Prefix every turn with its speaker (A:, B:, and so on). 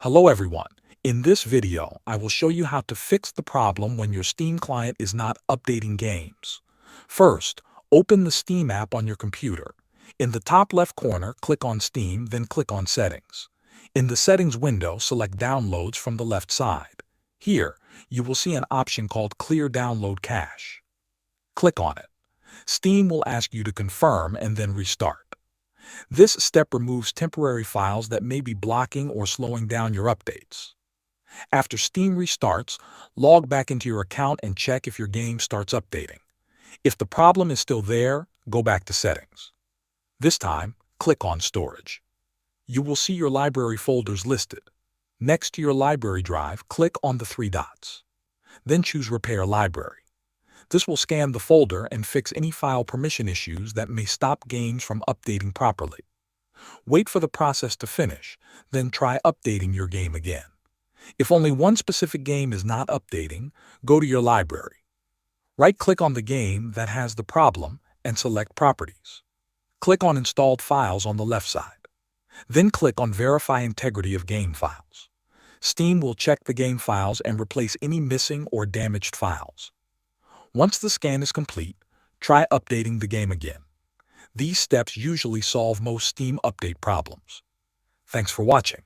A: Hello everyone. In this video, I will show you how to fix the problem when your Steam client is not updating games. First, open the Steam app on your computer. In the top left corner, click on Steam, then click on Settings. In the Settings window, select Downloads from the left side. Here, you will see an option called Clear Download Cache. Click on it. Steam will ask you to confirm and then restart. This step removes temporary files that may be blocking or slowing down your updates. After Steam restarts, log back into your account and check if your game starts updating. If the problem is still there, go back to Settings. This time, click on Storage. You will see your library folders listed. Next to your library drive, click on the three dots. Then choose Repair Library. This will scan the folder and fix any file permission issues that may stop games from updating properly. Wait for the process to finish, then try updating your game again. If only one specific game is not updating, go to your library. Right-click on the game that has the problem and select Properties. Click on Installed Files on the left side. Then click on Verify Integrity of Game Files. Steam will check the game files and replace any missing or damaged files. Once the scan is complete, try updating the game again. These steps usually solve most Steam update problems. Thanks for watching.